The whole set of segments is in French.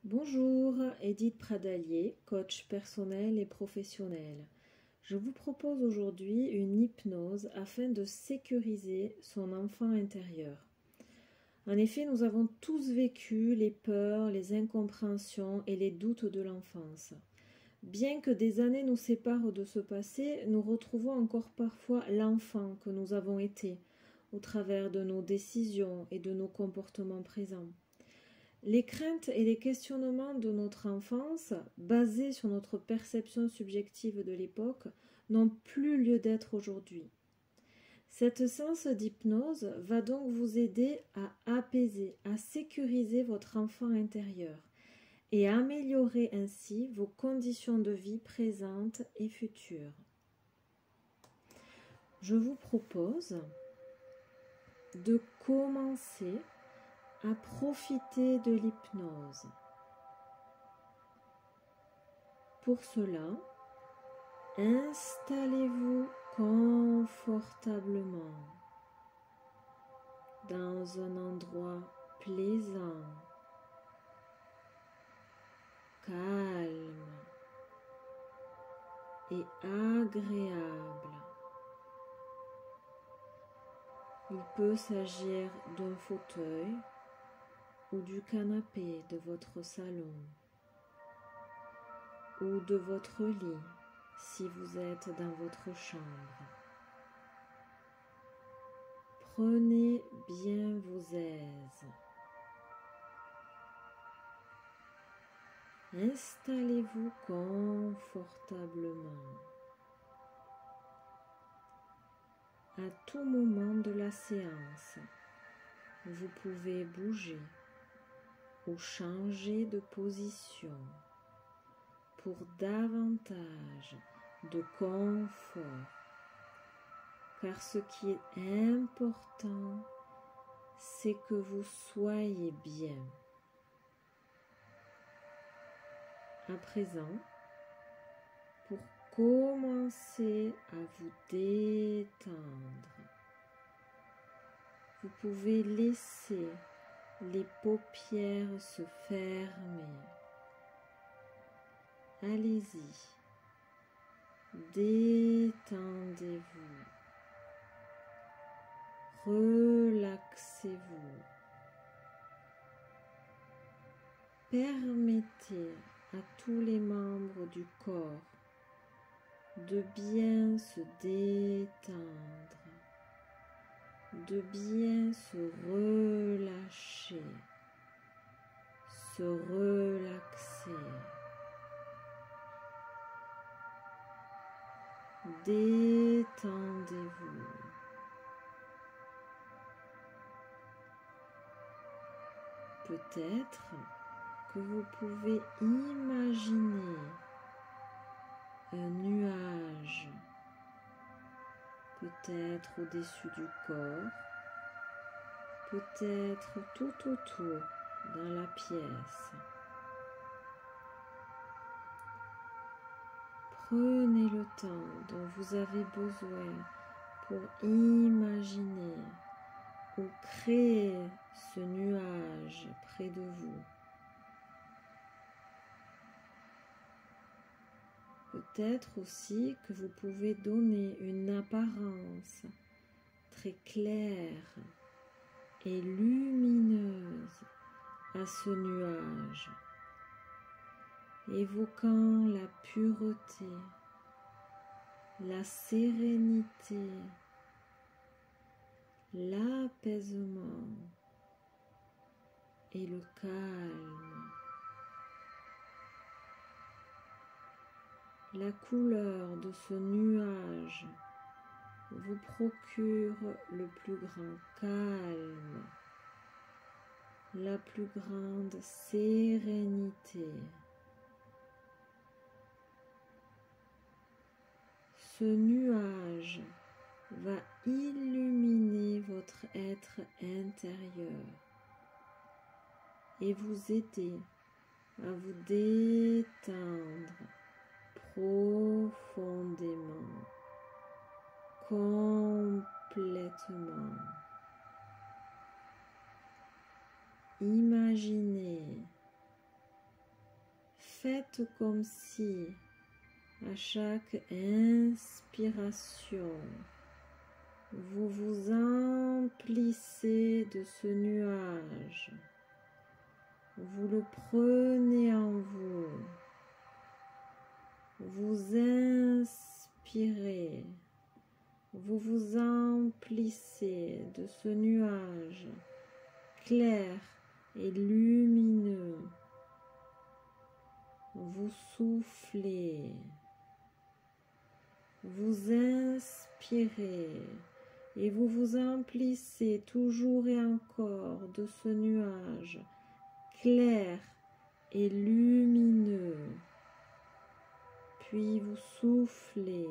Bonjour, Edith Pradalier, coach personnel et professionnel. Je vous propose aujourd'hui une hypnose afin de sécuriser son enfant intérieur. En effet, nous avons tous vécu les peurs, les incompréhensions et les doutes de l'enfance. Bien que des années nous séparent de ce passé, nous retrouvons encore parfois l'enfant que nous avons été, au travers de nos décisions et de nos comportements présents. Les craintes et les questionnements de notre enfance, basés sur notre perception subjective de l'époque, n'ont plus lieu d'être aujourd'hui. Cette séance d'hypnose va donc vous aider à apaiser, à sécuriser votre enfant intérieur et à améliorer ainsi vos conditions de vie présentes et futures. Je vous propose de commencer à profiter de l'hypnose. Pour cela, installez-vous confortablement dans un endroit plaisant, calme et agréable. Il peut s'agir d'un fauteuil ou du canapé de votre salon ou de votre lit si vous êtes dans votre chambre. Prenez bien vos aises. Installez-vous confortablement. À tout moment de la séance, vous pouvez bouger ou changer de position pour davantage de confort, car ce qui est important, c'est que vous soyez bien. À présent, pour commencer à vous détendre, vous pouvez laisser les paupières se fermer. Allez-y, détendez-vous, relaxez-vous. Permettez à tous les membres du corps de bien se détendre, de bien se relâcher, se relaxer. Détendez-vous. Peut-être que vous pouvez imaginer un nuage, peut-être au-dessus du corps, peut-être tout autour dans la pièce. Prenez le temps dont vous avez besoin pour imaginer ou créer ce nuage près de vous. Peut-être aussi que vous pouvez donner une apparence très claire et lumineuse à ce nuage, évoquant la pureté, la sérénité, l'apaisement et le calme. La couleur de ce nuage vous procure le plus grand calme, la plus grande sérénité. Ce nuage va illuminer votre être intérieur et vous aider à vous détendre profondément, complètement. Imaginez faites comme si, à chaque inspiration, vous vous emplissez de ce nuage. Vous le prenez en vous. Vous inspirez. Vous vous emplissez de ce nuage clair et lumineux. Vous soufflez. Vous inspirez et vous vous emplissez toujours et encore de ce nuage clair et lumineux. Puis vous soufflez.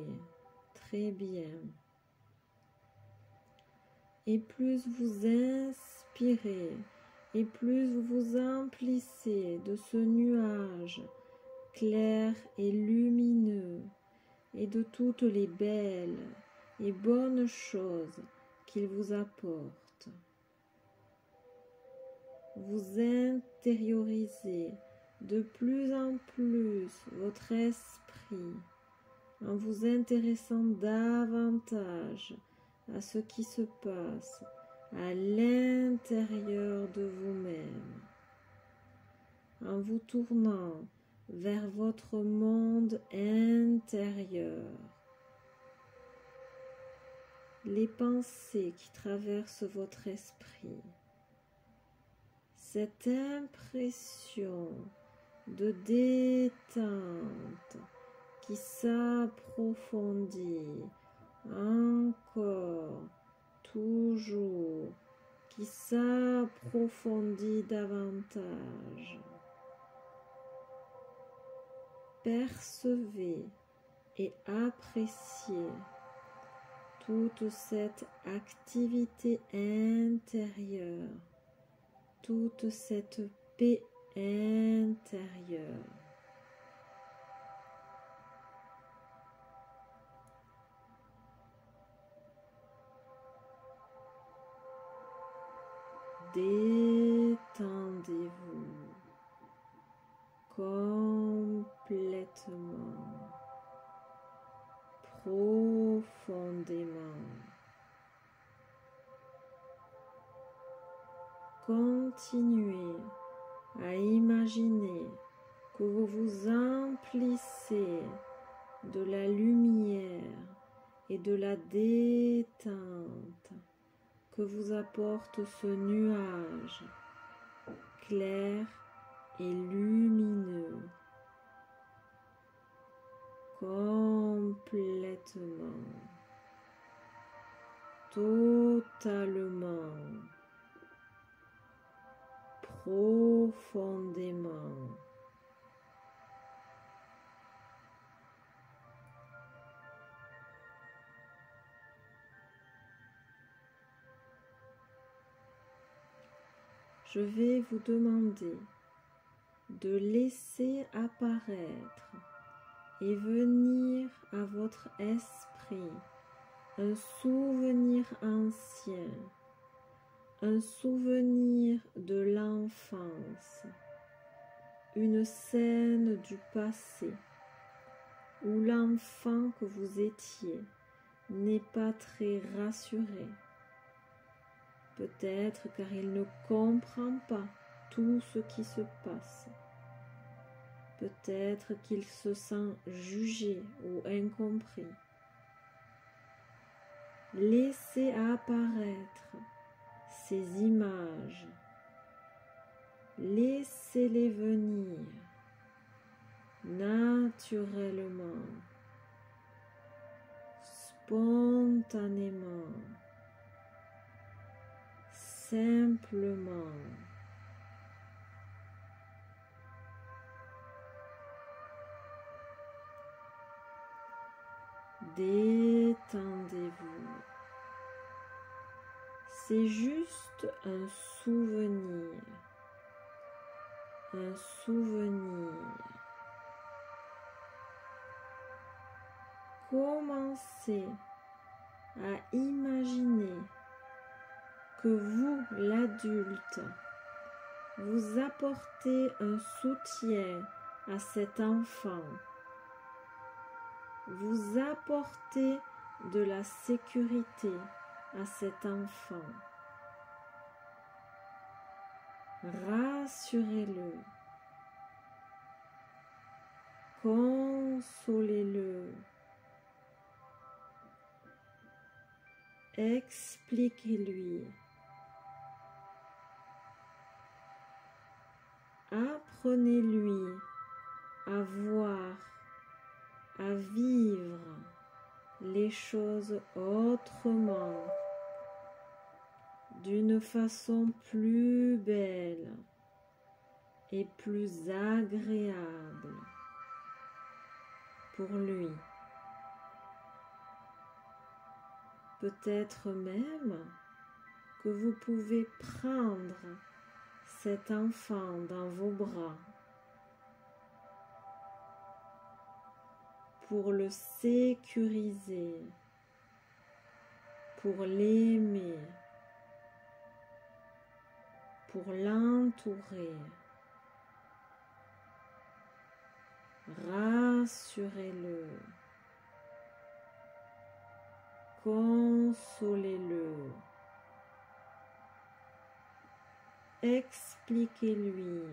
Très bien. Et plus vous inspirez, et plus vous vous emplissez de ce nuage clair et lumineux, et de toutes les belles et bonnes choses qu'il vous apporte. Vous intériorisez de plus en plus votre esprit en vous intéressant davantage à ce qui se passe à l'intérieur de vous-même, en vous tournant vers votre monde intérieur. Les pensées qui traversent votre esprit, cette impression de détente qui s'approfondit encore, toujours, qui s'approfondit davantage. Percevez et appréciez toute cette activité intérieure, toute cette paix intérieure. Détendez-vous complètement, profondément. Continuez à imaginer que vous vous emplissez de la lumière et de la détente que vous apporte ce nuage clair et lumineux, complètement, totalement, profondément. Je vais vous demander de laisser apparaître et venir à votre esprit un souvenir ancien, un souvenir de l'enfance, une scène du passé où l'enfant que vous étiez n'est pas très rassuré. Peut-être car il ne comprend pas tout ce qui se passe. Peut-être qu'il se sent jugé ou incompris. Laissez apparaître ces images. Laissez-les venir naturellement, spontanément, simplement. Détendez-vous. C'est juste un souvenir. Un souvenir. Commencez à imaginer que vous, l'adulte, vous apportez un soutien à cet enfant. Vous apportez de la sécurité à cet enfant. Rassurez-le. Consolez-le. Expliquez-lui. Apprenez-lui à voir, à vivre les choses autrement, d'une façon plus belle et plus agréable pour lui. Peut-être même que vous pouvez prendre cet enfant dans vos bras pour le sécuriser, pour l'aimer, pour l'entourer. Rassurez-le, consolez-le, expliquez-lui,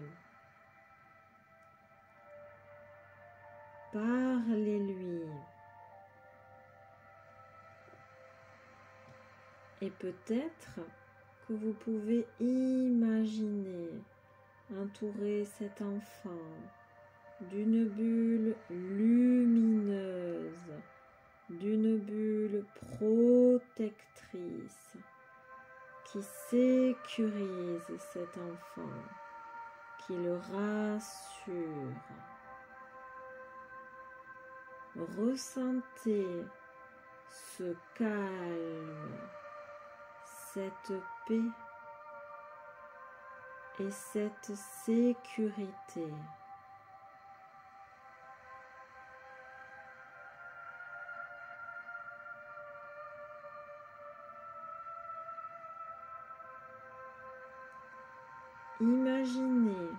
parlez-lui. Et peut-être que vous pouvez imaginer entourer cet enfant d'une bulle lumineuse, d'une bulle protectrice qui sécurise cet enfant, qui le rassure. Ressentez ce calme, cette paix et cette sécurité. Imaginez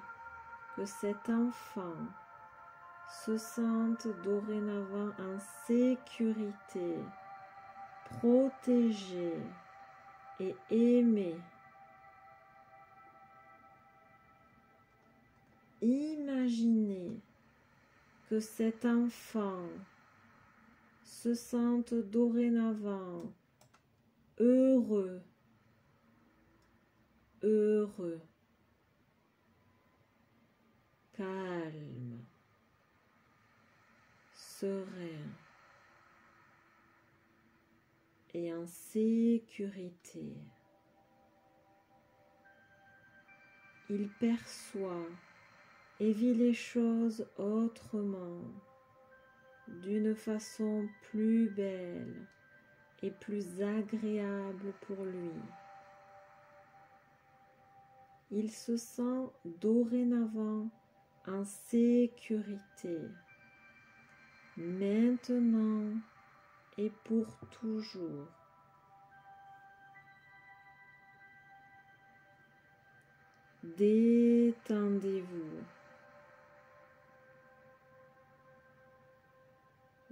que cet enfant se sente dorénavant en sécurité, protégé et aimé. Imaginez que cet enfant se sente dorénavant heureux, calme, serein et en sécurité. Il perçoit et vit les choses autrement, d'une façon plus belle et plus agréable pour lui. Il se sent dorénavant en sécurité, maintenant et pour toujours. Détendez-vous.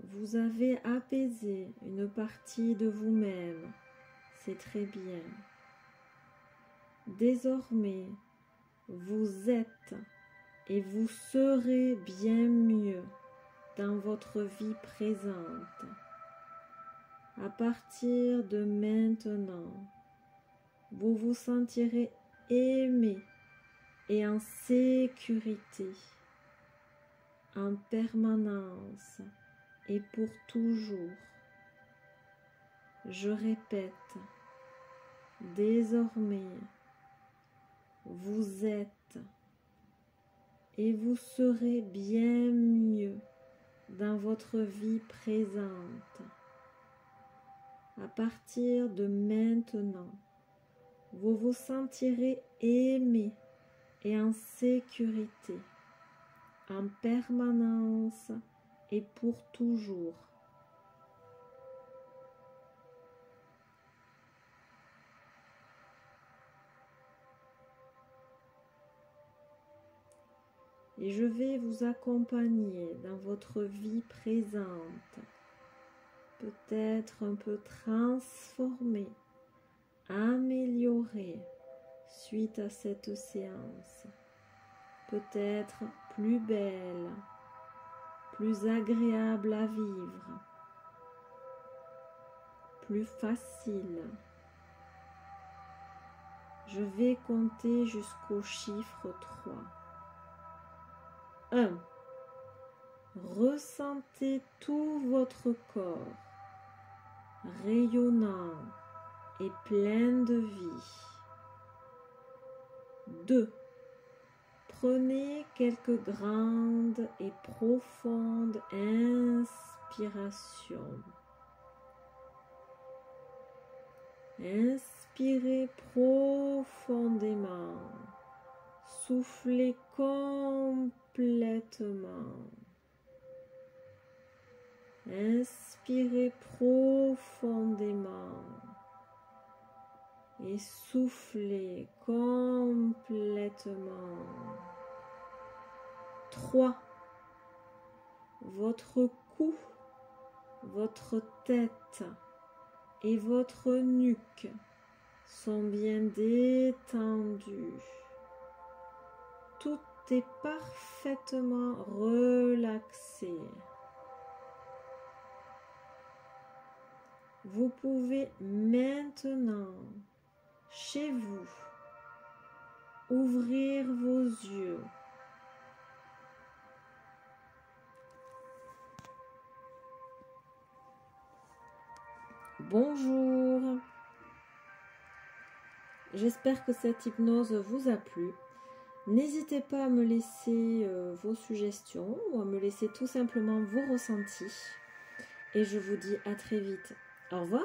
Vous avez apaisé une partie de vous-même, c'est très bien. Désormais, vous êtes et vous serez bien mieux dans votre vie présente. À partir de maintenant, vous vous sentirez aimé et en sécurité, en permanence et pour toujours. Je répète, désormais, vous êtes et vous serez bien mieux dans votre vie présente. À partir de maintenant, vous vous sentirez aimé et en sécurité, en permanence et pour toujours. et je vais vous accompagner dans votre vie présente, peut-être un peu transformée, améliorée suite à cette séance, peut-être plus belle, plus agréable à vivre, plus facile. Je vais compter jusqu'au chiffre 3. 1. Ressentez tout votre corps rayonnant et plein de vie. 2. Prenez quelques grandes et profondes inspirations. Inspirez profondément. Soufflez complètement. Inspirez profondément et soufflez complètement. 3. Votre cou, votre tête et votre nuque sont bien détendus. Tout est parfaitement relaxé. Vous pouvez maintenant, chez vous, ouvrir vos yeux. Bonjour. J'espère que cette hypnose vous a plu. N'hésitez pas à me laisser vos suggestions ou à me laisser tout simplement vos ressentis. Et je vous dis à très vite. Au revoir.